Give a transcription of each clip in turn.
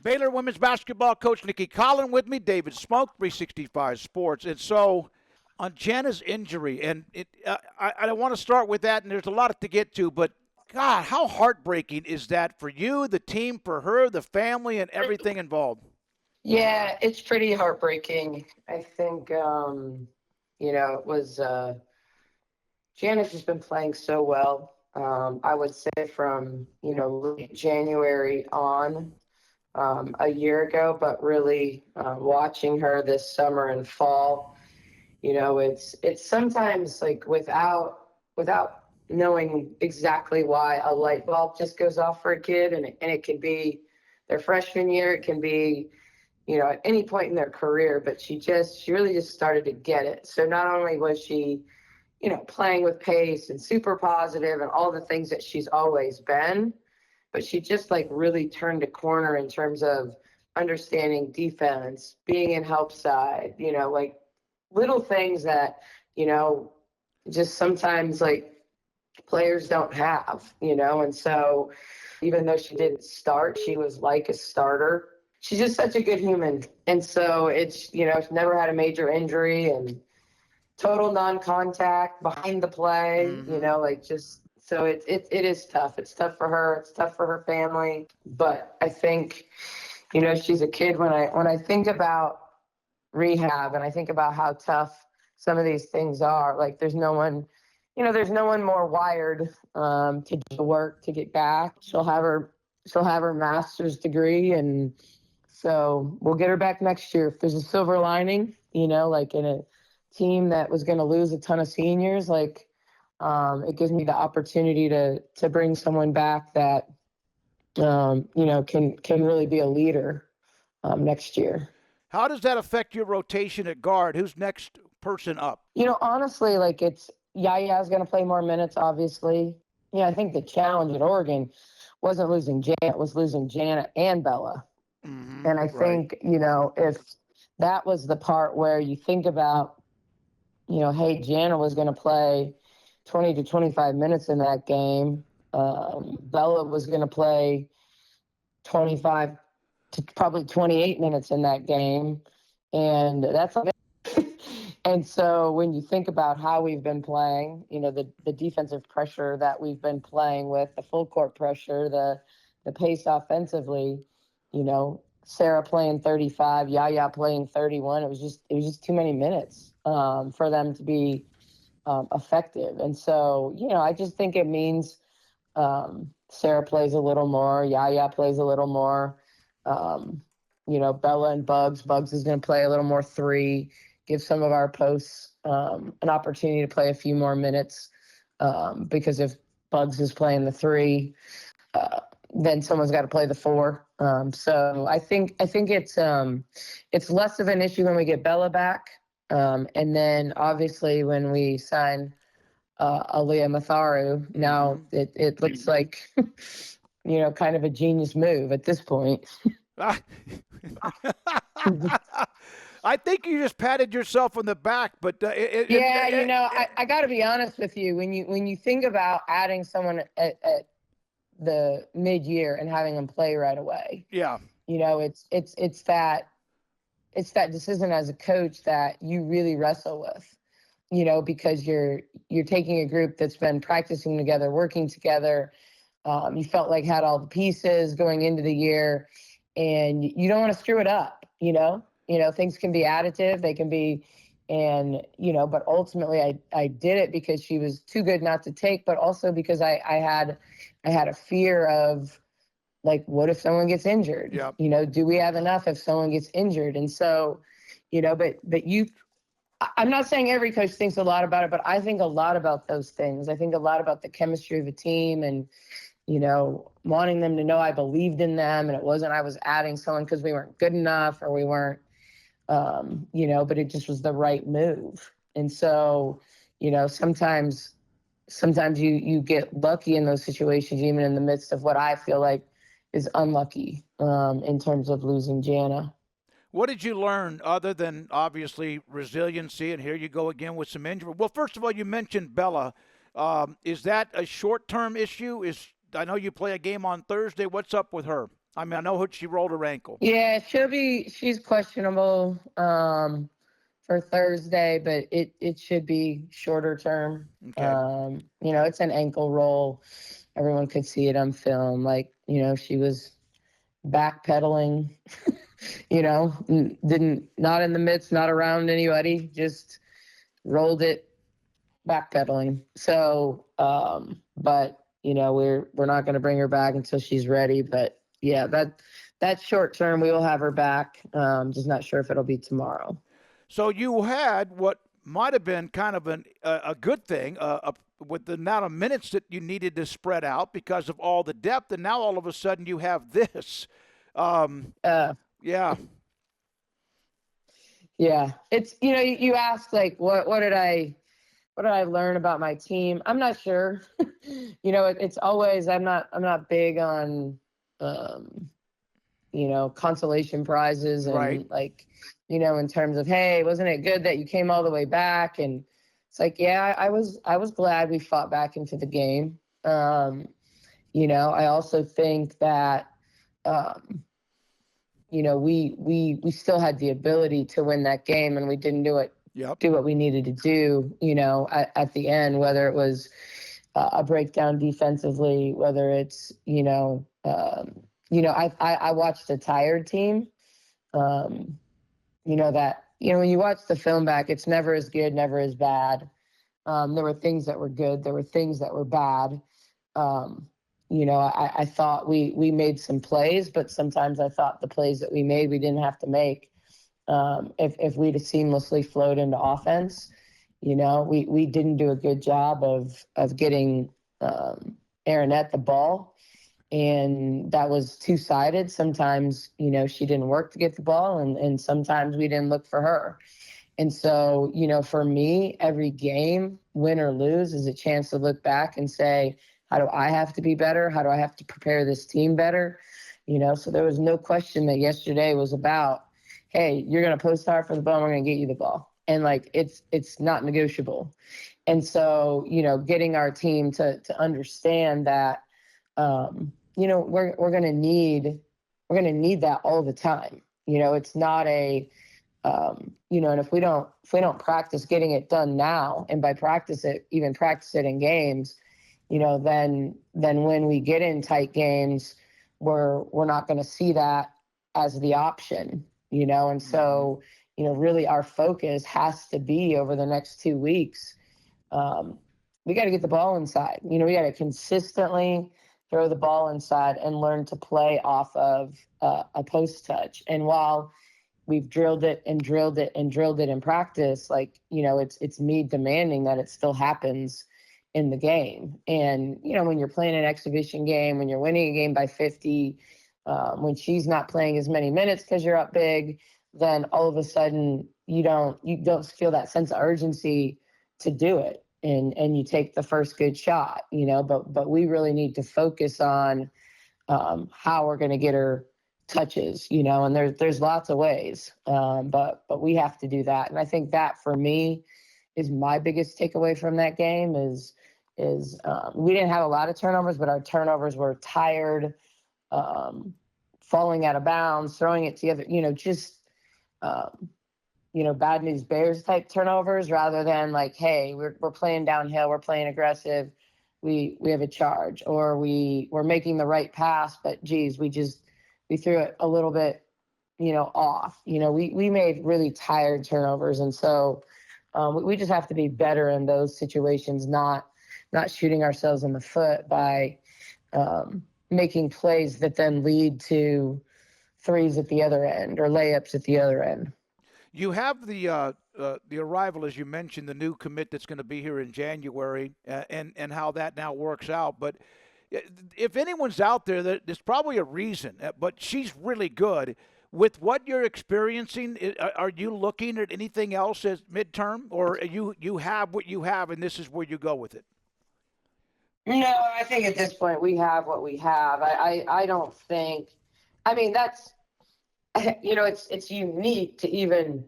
Baylor women's basketball coach Nicki Collen with me, David Smoke, 365 Sports. And so on Jana's injury, and I want to start with that, and there's a lot to get to, but God, how heartbreaking is that for you, the team, for her, the family, and everything involved? Yeah, it's pretty heartbreaking. I think, it was Jannas has been playing so well. I would say from, late January on, a year ago, but really watching her this summer and fall, it's sometimes like without knowing exactly why a light bulb just goes off for a kid, and it can be their freshman year, it can be at any point in their career, but she really just started to get it. So not only was she, playing with pace and super positive and all the things that she's always been, but she just like really turned a corner in terms of understanding defense, being in help side, like little things that, just sometimes like players don't have, and so even though she didn't start, she was like a starter. She's just such a good human. And so it's, she's never had a major injury and total non-contact behind the play, so it is tough. It's tough for her. It's tough for her family. But I think, she's a kid. When I think about rehab and I think about how tough some of these things are, like there's no one more wired to do work to get back. She'll have her master's degree, and so we'll get her back next year. If there's a silver lining, like in a team that was going to lose a ton of seniors, like it gives me the opportunity to bring someone back that can really be a leader next year. How does that affect your rotation at guard? Who's next person up? Honestly, like it's Yaya's going to play more minutes, obviously. I think the challenge at Oregon wasn't losing Jana, it was losing Jana and Bella. Mm-hmm, and I think, if that was the part where you think about, hey, Jana was going to play 20 to 25 minutes in that game. Bella was going to play 25 to probably 28 minutes in that game. And that's and so when you think about how we've been playing, the defensive pressure that we've been playing with, the full court pressure, the pace offensively, Sarah playing 35, Yaya playing 31. It was just too many minutes for them to be effective. And so, I just think it means Sarah plays a little more, Yaya plays a little more. Bella and Bugs is going to play a little more three, give some of our posts an opportunity to play a few more minutes because if Bugs is playing the three, then someone's got to play the four. So I think it's less of an issue when we get Bella back. And then obviously when we sign Aaliyah Matharu, now it looks like, kind of a genius move at this point. I think you just patted yourself on the back, but I got to be honest with you. When you think about adding someone at the mid-year and having them play right away, it's that decision as a coach that you really wrestle with, because you're taking a group that's been practicing together, working together. You felt like had all the pieces going into the year, and you don't want to screw it up. Things can be additive, they can be, and but ultimately I did it because she was too good not to take, but also because I had a fear of, like, what if someone gets injured? Yep. Do we have enough if someone gets injured? And so, I'm not saying every coach thinks a lot about it, but I think a lot about those things. I think a lot about the chemistry of a team and, wanting them to know I believed in them, and it wasn't I was adding someone because we weren't good enough or we weren't, but it just was the right move. And so, sometimes you get lucky in those situations, even in the midst of what I feel like is unlucky in terms of losing Jana. What did you learn other than obviously resiliency? And here you go again with some injury. Well, first of all, you mentioned Bella. Is that a short-term issue? I know you play a game on Thursday. What's up with her? I mean, I know she rolled her ankle. Yeah, she's questionable for Thursday, but it should be shorter term. Okay. It's an ankle roll. Everyone could see it on film. Like, she was backpedaling, not in the midst, not around anybody, just rolled it backpedaling. So, but we're not going to bring her back until she's ready. But yeah, that's short term. We will have her back. Just not sure if it'll be tomorrow. So you had what might have been kind of a good thing with the amount of minutes that you needed to spread out because of all the depth, and now all of a sudden you have this. Yeah. Yeah, it's you ask like what did I learn about my team? I'm not sure. It's always I'm not big on consolation prizes Right. and like in terms of, hey, wasn't it good that you came all the way back? And it's like, yeah, I was glad we fought back into the game. I also think that we still had the ability to win that game, and we didn't do what we needed to do, at the end, whether it was a breakdown defensively, whether it's, I watched a tired team, that, when you watch the film back, it's never as good, never as bad. There were things that were good. There were things that were bad. I thought we made some plays, but sometimes I thought the plays that we made, we didn't have to make. If we'd have seamlessly flowed into offense, we didn't do a good job of getting Aaronette the ball. And that was two-sided. Sometimes, she didn't work to get the ball, and sometimes we didn't look for her. And so, for me, every game, win or lose, is a chance to look back and say, how do I have to be better? How do I have to prepare this team better? So there was no question that yesterday was about, hey, you're going to post hard for the ball, we're going to get you the ball. And like, it's not negotiable. And so, getting our team to understand that, we're going to need that all the time. It's not a, and if we don't practice getting it done now, and by practice it in games, then when we get in tight games, we're not going to see that as the option, and so, really our focus has to be over the next 2 weeks. We got to get the ball inside. We got to consistently throw the ball inside and learn to play off of a post touch. And while we've drilled it and drilled it and drilled it in practice, like, it's me demanding that it still happens in the game. And, when you're playing an exhibition game, when you're winning a game by 50, when she's not playing as many minutes because you're up big, then all of a sudden you don't feel that sense of urgency to do it. And you take the first good shot, but we really need to focus on how we're going to get her touches, and there's lots of ways, but we have to do that. And I think that for me is my biggest takeaway from that game is we didn't have a lot of turnovers, but our turnovers were tired, falling out of bounds, throwing it together, bad news bears type turnovers, rather than like, hey, we're playing downhill, we're playing aggressive, we have a charge, or we're making the right pass, but geez, we threw it a little bit, off. We made really tired turnovers, and so we just have to be better in those situations, not shooting ourselves in the foot by making plays that then lead to threes at the other end or layups at the other end. You have the arrival, as you mentioned, the new commit that's going to be here in January, and how that now works out. But if anyone's out there, there's probably a reason. But she's really good. With what you're experiencing, are you looking at anything else as midterm, or you have what you have, and this is where you go with it? No, I think at this point we have what we have. I don't think. I mean, that's it's unique to even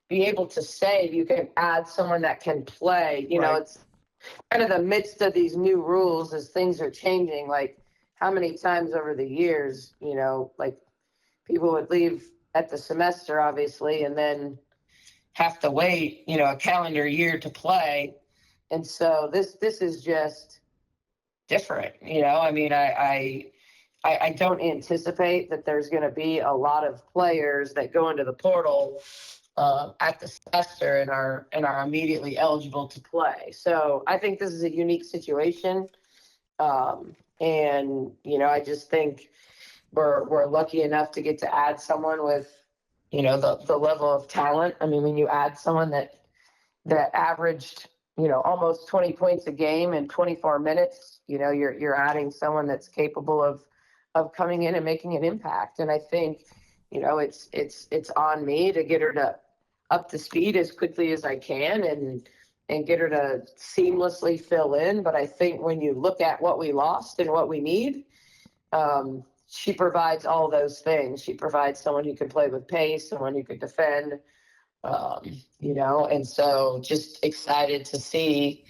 be able to say you can add someone that can play. Right. It's kind of the midst of these new rules as things are changing. Like, how many times over the years, like people would leave at the semester, obviously, and then have to wait, a calendar year to play. And so this is just different. I mean, I don't anticipate that there's going to be a lot of players that go into the portal at the semester and are immediately eligible to play. So I think this is a unique situation. And I just think we're lucky enough to get to add someone with, the level of talent. I mean, when you add someone that averaged, almost 20 points a game in 24 minutes, you're adding someone that's capable of coming in and making an impact. And I think, it's on me to get her to up to speed as quickly as I can and get her to seamlessly fill in. But I think when you look at what we lost and what we need, she provides all those things. She provides someone who can play with pace, someone who can defend, and so just excited to see,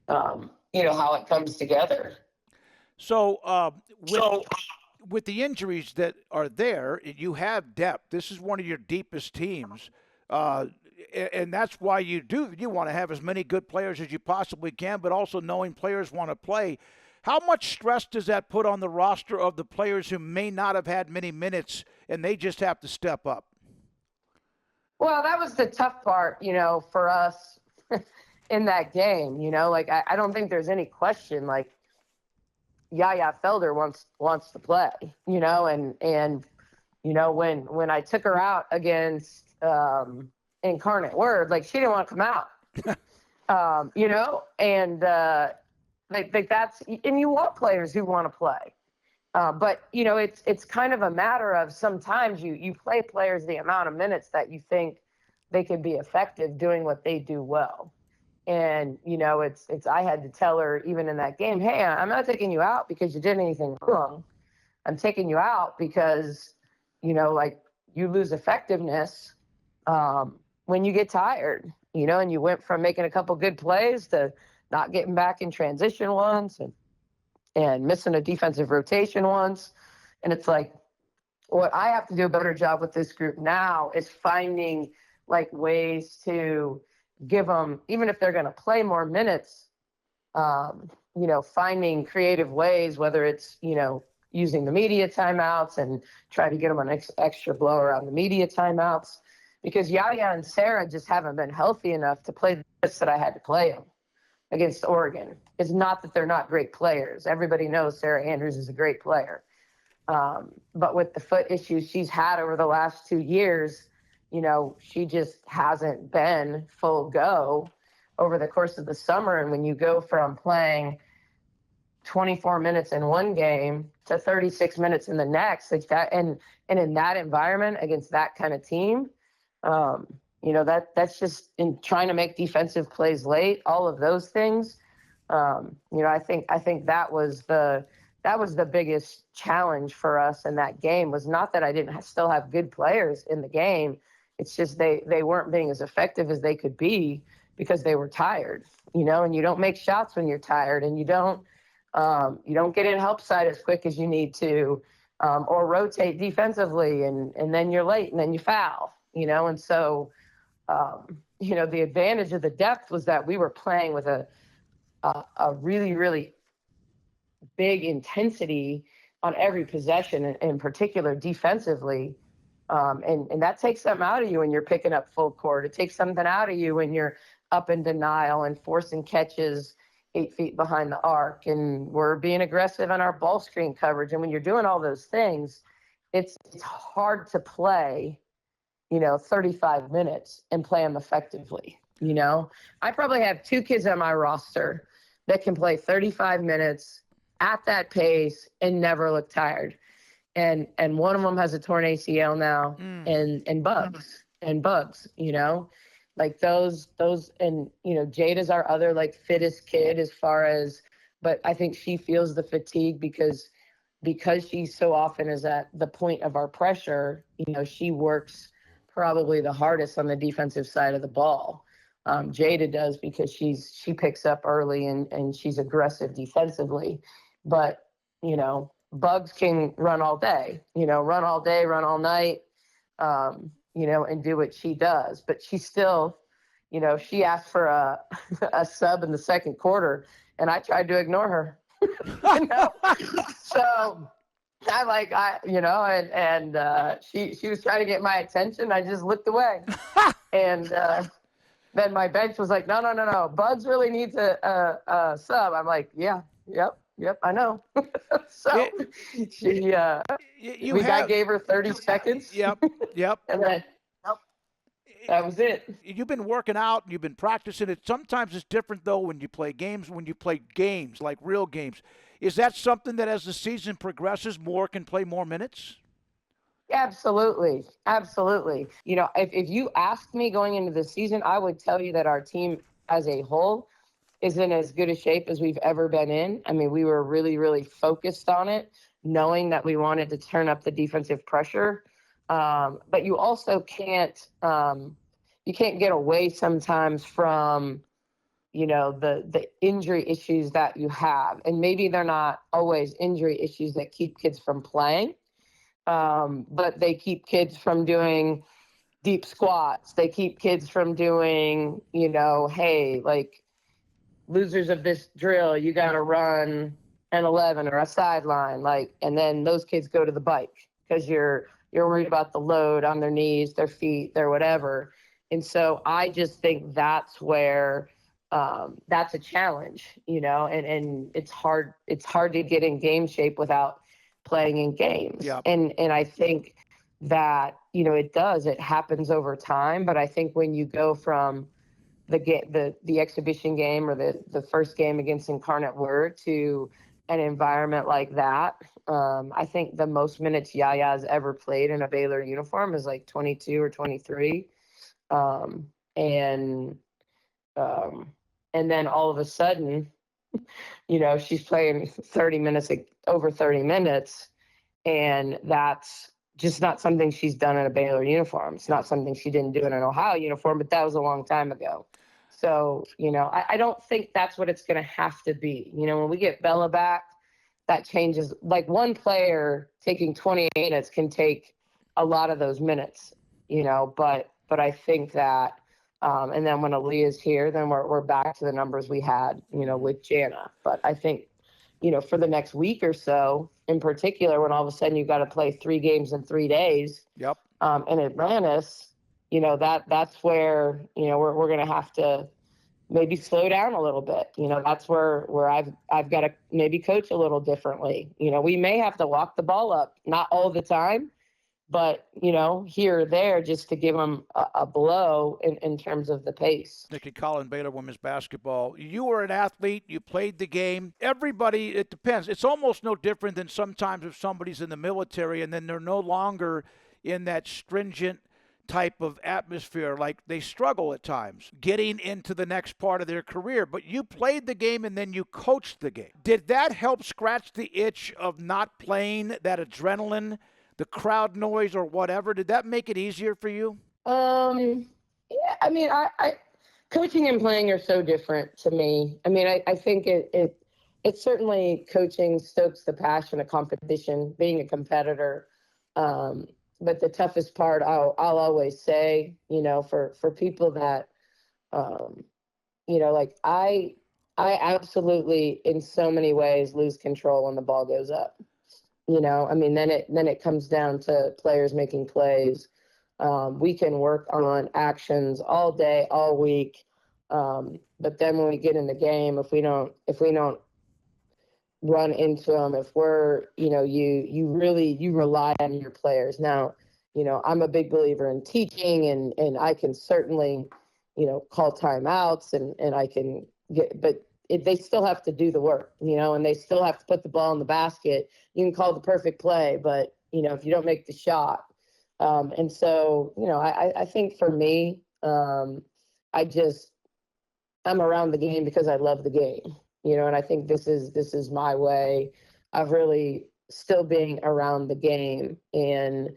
how it comes together. So, with the injuries that are there, you have depth. This is one of your deepest teams. And that's why you want to have as many good players as you possibly can, but also knowing players want to play. How much stress does that put on the roster of the players who may not have had many minutes and they just have to step up? Well, that was the tough part, for us in that game. Like I don't think there's any question. Like Yaya Felder wants to play, and when I took her out against Incarnate Word, like she didn't want to come out, and like that's, and you want players who want to play. But it's kind of a matter of sometimes you play players the amount of minutes that you think they can be effective doing what they do well. And it's I had to tell her even in that game, hey, I'm not taking you out because you did anything wrong. I'm taking you out because like you lose effectiveness when you get tired. And you went from making a couple good plays to not getting back in transition once and missing a defensive rotation once. And it's like, what I have to do a better job with this group now is finding like ways to give them, even if they're going to play more minutes, finding creative ways, whether it's, using the media timeouts and try to get them an extra blower on the media timeouts, because Yaya and Sarah just haven't been healthy enough to play the minutes that I had to play them against Oregon. It's not that they're not great players. Everybody knows Sarah Andrews is a great player. But with the foot issues she's had over the last 2 years, she just hasn't been full go over the course of the summer. And when you go from playing 24 minutes in one game to 36 minutes in the next, like that, and in that environment against that kind of team, that's just in trying to make defensive plays late, all of those things. I think that was the biggest challenge for us in that game, was not that I didn't still have good players in the game. It's just they weren't being as effective as they could be because they were tired, and you don't make shots when you're tired, and you don't get in help side as quick as you need to, or rotate defensively, and then you're late and then you foul, and so, the advantage of the depth was that we were playing with a really, really big intensity on every possession, in particular defensively. And that takes something out of you when you're picking up full court. It takes something out of you when you're up in denial and forcing catches 8 feet behind the arc. And we're being aggressive on our ball screen coverage. And when you're doing all those things, it's hard to play, 35 minutes and play them effectively. I probably have 2 kids on my roster that can play 35 minutes at that pace and never look tired. And one of them has a torn ACL now, and bugs, like those, and, Jada's our other like fittest kid as far as, but I think she feels the fatigue because she so often is at the point of our pressure. She works probably the hardest on the defensive side of the ball. Jada does because she picks up early and she's aggressive defensively. But, Bugs can run all day, run all day, run all night, and do what she does. But she still, she asked for a, a sub in the second quarter, and I tried to ignore her. So she was trying to get my attention. I just looked away. And then my bench was like, no. Bugs really needs a sub. I'm like, yeah, yep, I know. So I gave her 30 seconds. Yep. And then that was it. You've been working out, you've been practicing it. Sometimes it's different though when you play games, like real games. Is that something that as the season progresses, more can play more minutes? Absolutely. If you asked me going into the season, I would tell you that our team as a whole is in as good a shape as we've ever been in. I mean, we were really, really focused on it, knowing that we wanted to turn up the defensive pressure. But you also can't get away sometimes from, the injury issues that you have. And maybe they're not always injury issues that keep kids from playing. But they keep kids from doing deep squats. They keep kids from doing, hey, like losers of this drill, you got to run an 11 or a sideline, and then those kids go to the bike because you're worried about the load on their knees, their feet, their whatever. And so I just think that's where that's a challenge, and it's hard to get in game shape without playing in games. Yep. And I think that, it happens over time. But I think when you go from the exhibition game or the first game against Incarnate Word to an environment like that, I think the most minutes Yaya's ever played in a Baylor uniform is like 22 or 23. And then all of a sudden, she's playing 30 minutes, over 30 minutes. And that's just not something she's done in a Baylor uniform. It's not something she didn't do in an Ohio uniform, but that was a long time ago. So, I don't think that's what it's going to have to be. When we get Bella back, that changes. Like one player taking 28 minutes can take a lot of those minutes, but I think that, and then when Aaliyah's here, then we're back to the numbers we had, with Jana. But I think, for the next week or so, in particular, when all of a sudden you got to play 3 games in 3 days. Yep. In Atlantis, that's where, we're going to have to maybe slow down a little bit. That's where I've got to maybe coach a little differently. We may have to walk the ball up, not all the time, but, here or there, just to give them a blow in terms of the pace. Nicki Collen, Baylor women's basketball. You were an athlete. You played the game. Everybody, it depends. It's almost no different than sometimes if somebody's in the military and then they're no longer in that stringent type of atmosphere. Like they struggle at times getting into the next part of their career. But you played the game and then you coached the game. Did that help scratch the itch of not playing, that adrenaline, the crowd noise or whatever? Did that make it easier for you? Yeah, I mean, I coaching and playing are so different to me. I mean, I think it certainly, coaching stokes the passion of competition, being a competitor. But the toughest part, I'll always say, for people that, like I absolutely, in so many ways, lose control when the ball goes up. I mean, then it comes down to players making plays. We can work on actions all day, all week. But then when we get in the game, if we don't run into them, if we're, you rely on your players. Now, I'm a big believer in teaching and I can certainly, call timeouts and I can but they still have to do the work, and they still have to put the ball in the basket. You can call the perfect play, but, if you don't make the shot. And so, I think for me, I'm around the game because I love the game, and I think this is my way of really still being around the game. And,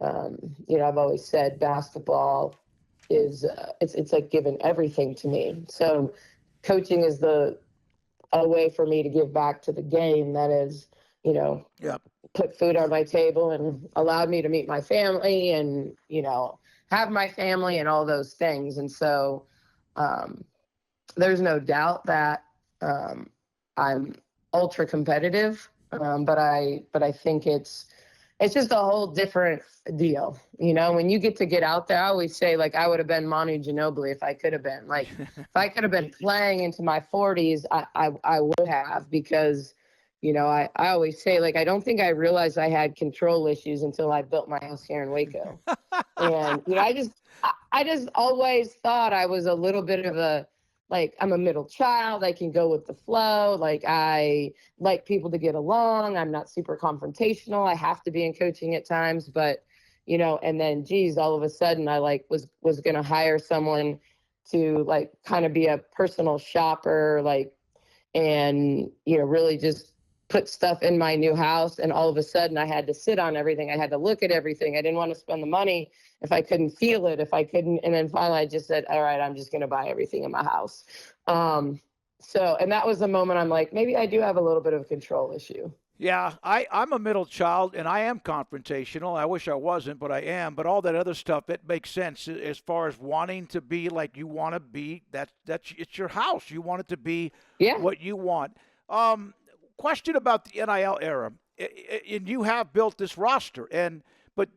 I've always said basketball is, it's like giving everything to me. So coaching is a way for me to give back to the game that is, you know, Yep. put food on my table and allowed me to meet my family and, have my family and all those things. And so um, there's no doubt that I'm ultra competitive, but I think it's just a whole different deal. When you get out there, I always say, like, I would have been Manu Ginobili if I could have been. Like, if I could have been playing into my 40s, I would have, because, I always say, like, I don't think I realized I had control issues until I built my house here in Waco. And, I just always thought I was a little bit of like, I'm a middle child. I can go with the flow. Like, I like people to get along. I'm not super confrontational. I have to be in coaching at times, but, and then, geez, all of a sudden I was going to hire someone to like kind of be a personal shopper, like, and, really just put stuff in my new house. And all of a sudden I had to sit on everything. I had to look at everything. I didn't want to spend the money if I couldn't feel it, if I couldn't. And then finally I just said, all right, I'm just going to buy everything in my house. And that was the moment I'm like, maybe I do have a little bit of a control issue. Yeah, I'm a middle child and I am confrontational. I wish I wasn't, but I am. But all that other stuff, it makes sense as far as wanting to be like you want to be. That's it's your house. You want it to be Yeah. what you want. Um, Question about the NIL era. And you have built this roster, but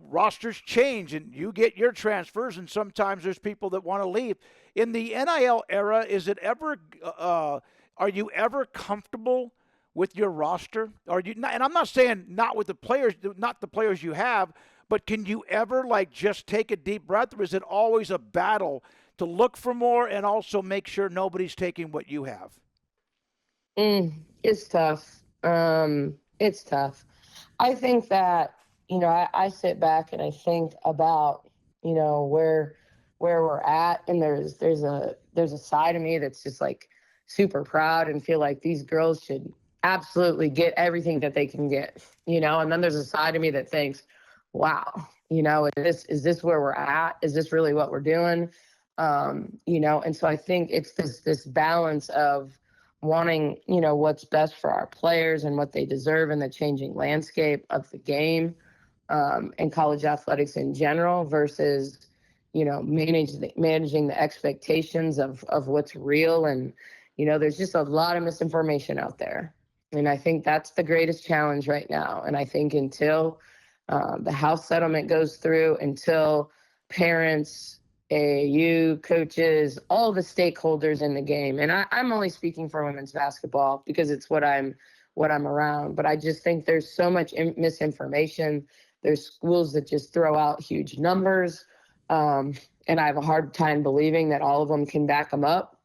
rosters change and you get your transfers, and sometimes there's people that want to leave. In the NIL era, is it ever? Are you ever comfortable with your roster? Are you? And I'm not saying not with the players, not the players you have, but can you ever like just take a deep breath, or is it always a battle to look for more and also make sure nobody's taking what you have? It's tough. It's tough. I think that, I sit back and I think about, where we're at, and there's a side of me that's just like super proud and feel like these girls should absolutely get everything that they can get, and then there's a side of me that thinks, wow, is this where we're at? Is this really what we're doing? And so I think it's this balance of wanting, what's best for our players and what they deserve in the changing landscape of the game, and college athletics in general, versus, managing the expectations of what's real. And, there's just a lot of misinformation out there. And I think that's the greatest challenge right now. And I think until the House settlement goes through, until parents, AAU, coaches, all the stakeholders in the game. And I'm only speaking for women's basketball because it's what I'm around. But I just think there's so much misinformation. There's schools that just throw out huge numbers. And I have a hard time believing that all of them can back them up.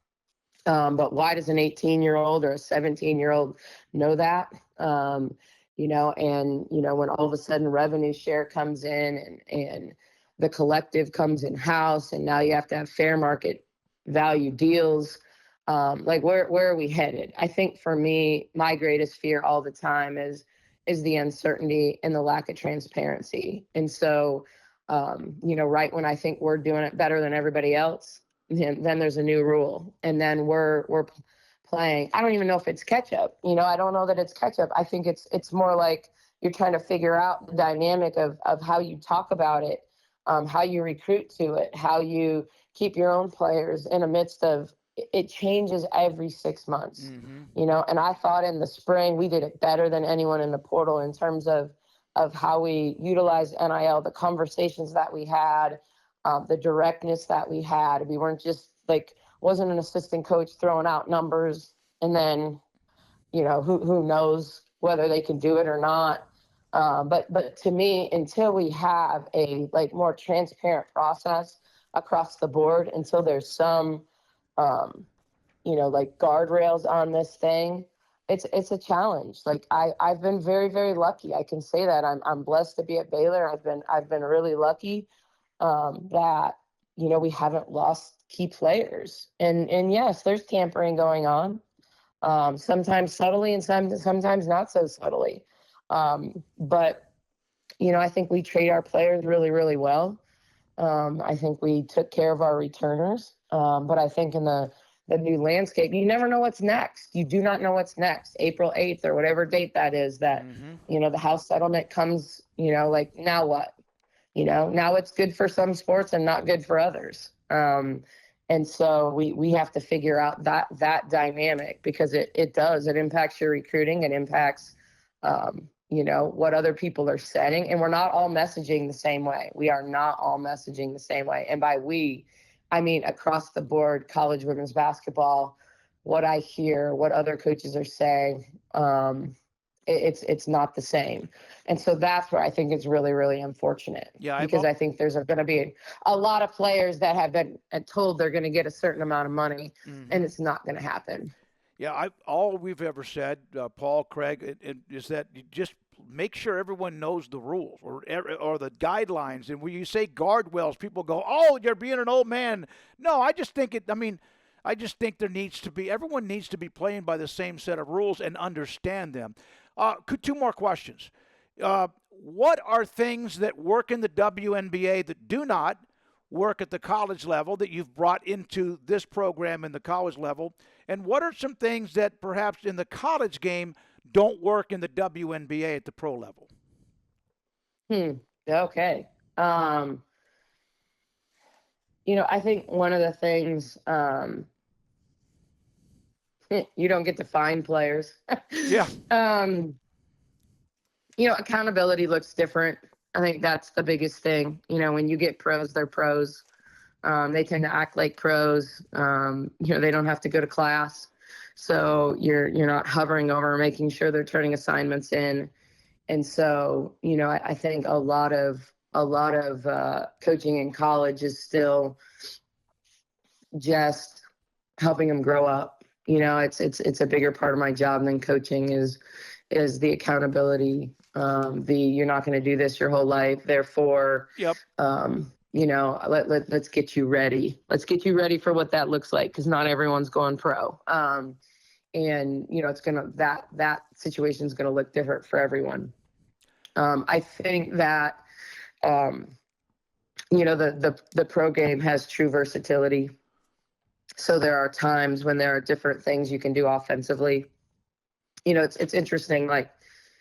But why does an 18-year-old or a 17-year-old know that? When all of a sudden revenue share comes in and the collective comes in house, and now you have to have fair market value deals. Like where are we headed? I think for me, my greatest fear all the time is the uncertainty and the lack of transparency. And so, right when I think we're doing it better than everybody else, then there's a new rule, and then we're playing. I don't even know if it's catch up. I don't know that it's catch up. I think it's more like you're trying to figure out the dynamic of how you talk about it, how you recruit to it, how you keep your own players in the midst of it. Changes every 6 months, and I thought in the spring we did it better than anyone in the portal in terms of how we utilized NIL, the conversations that we had, the directness that we had. We weren't just like, wasn't an assistant coach throwing out numbers and then, who knows whether they can do it or not. But to me, until we have a more transparent process across the board, until there's some, guardrails on this thing, it's a challenge. Like I've been very, very lucky. I can say that I'm blessed to be at Baylor. I've been really lucky, that, we haven't lost key players, and yes, there's tampering going on, sometimes subtly and sometimes not so subtly. But, I think we treat our players really, really well. I think we took care of our returners. But I think in the the new landscape. You never know what's next. You do not know what's next. April 8th or whatever date that is that, the House settlement comes, like now what? Now it's good for some sports and not good for others. And so we have to figure out that dynamic, because it impacts your recruiting. It impacts, what other people are setting. And we're not all messaging the same way. We are not all messaging the same way. And by we, I mean across the board, college women's basketball, what I hear, what other coaches are saying, it's not the same. And so that's where I think it's really, really unfortunate. Yeah, because I think there's going to be a lot of players that have been told they're going to get a certain amount of money, and it's not going to happen. Yeah, all we've ever said, Paul, Craig, is that you just make sure everyone knows the rules or the guidelines. And when you say guardrails, people go, "Oh, you're being an old man." No, I just think I just think everyone needs to be playing by the same set of rules and understand them. Two more questions. What are things that work in the WNBA that do not work at the college level that you've brought into this program in the college level? And what are some things that perhaps in the college game don't work in the WNBA at the pro level? Okay. I think one of the things, you don't get to find players. Yeah. Accountability looks different. I think that's the biggest thing. When you get pros, they're pros. They tend to act like pros. They don't have to go to class. So you're not hovering over making sure they're turning assignments in. And so, I think a lot of coaching in college is still just helping them grow up. It's a bigger part of my job than coaching is the accountability. You're not going to do this your whole life. Therefore, yep. Let's get you ready. Let's get you ready for what that looks like, because not everyone's going pro. And it's that situation is going to look different for everyone. I think that the pro game has true versatility. So there are times when there are different things you can do offensively. It's interesting. Like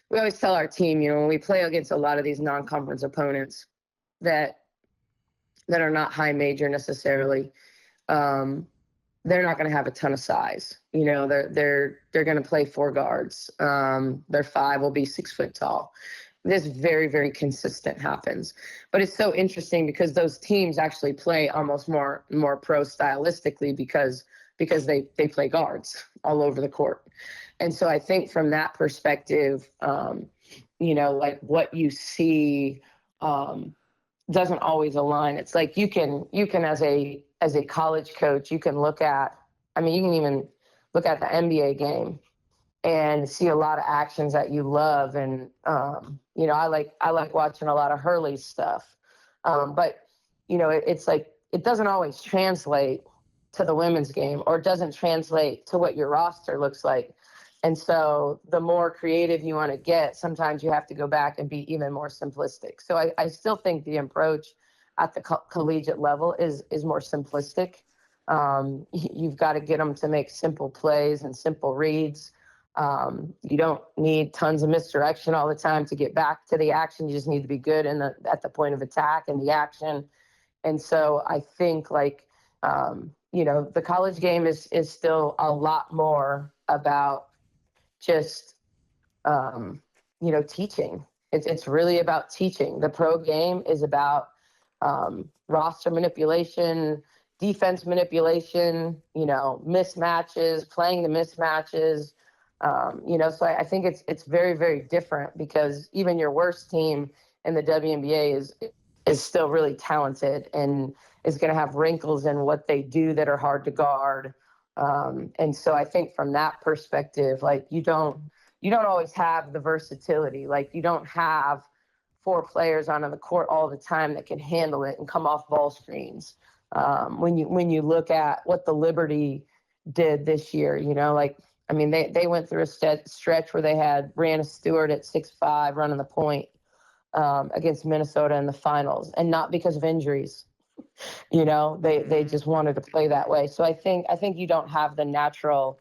we always tell our team, when we play against a lot of these non-conference opponents that are not high major necessarily, they're not going to have a ton of size. They're going to play four guards. Their five will be 6 foot tall. This very, very consistent happens. But it's so interesting because those teams actually play almost more pro stylistically because they play guards all over the court. And so I think from that perspective, like what you see doesn't always align. It's like you can as a college coach, you can look at, you can even look at the NBA game and see a lot of actions that you love. And, I like watching a lot of Hurley's stuff. But, it's like, it doesn't always translate to the women's game, or it doesn't translate to what your roster looks like. And so the more creative you want to get, sometimes you have to go back and be even more simplistic. So I still think the approach at the collegiate level is more simplistic. You've got to get them to make simple plays and simple reads. You don't need tons of misdirection all the time to get back to the action. You just need to be good at the point of attack and the action. And so I think the college game is still a lot more about just, teaching. It's really about teaching. The pro game is about roster manipulation, defense manipulation, mismatches, playing the mismatches. So I think it's very, very different, because even your worst team in the WNBA is still really talented and is going to have wrinkles in what they do that are hard to guard. And so I think from that perspective, you don't always have the versatility. You don't have four players on the court all the time that can handle it and come off ball screens. When you look at what the Liberty did this year, they went through a stretch where they had Brianna Stewart at 6'5" running the point against Minnesota in the finals, and not because of injuries. They just wanted to play that way. So I think you don't have the natural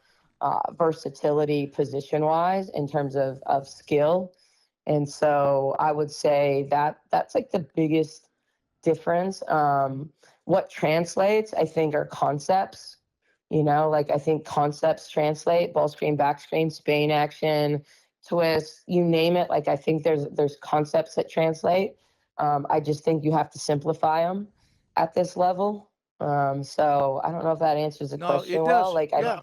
versatility position wise in terms of skill. And so I would say that that's like the biggest difference. What translates, I think, are concepts. Like I think concepts translate: ball screen, back screen, Spain action, twist, you name it. Like I think there's concepts that translate. I just think you have to simplify them at this level. So I don't know if that answers the No, question it well. does. Like Yeah.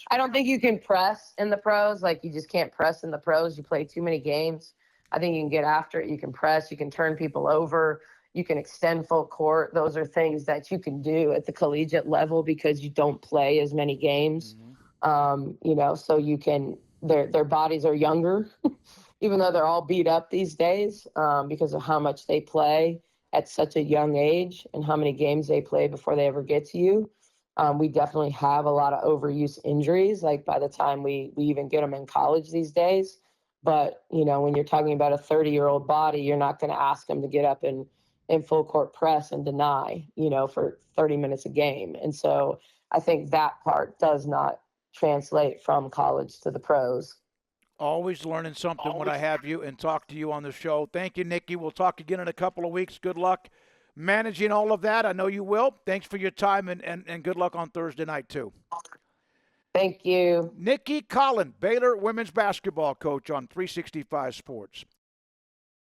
I don't think you can press in the pros. Like you just can't press in the pros. You play too many games. I think you can get after it. You can press. You can turn people over. You can extend full court. Those are things that you can do at the collegiate level because you don't play as many games. So you can. Their bodies are younger, even though they're all beat up these days because of how much they play at such a young age and how many games they play before they ever get to you. We definitely have a lot of overuse injuries, like by the time we even get them in college these days. But, when you're talking about a 30-year-old body, you're not going to ask them to get up and in full court press and deny, for 30 minutes a game. And so I think that part does not translate from college to the pros. Always learning something when I have you and talk to you on the show. Thank you, Nicki. We'll talk again in a couple of weeks. Good luck managing all of that. I know you will. Thanks for your time, and good luck on Thursday night, too. Thank you. Nicki Collen, Baylor women's basketball coach on 365 Sports.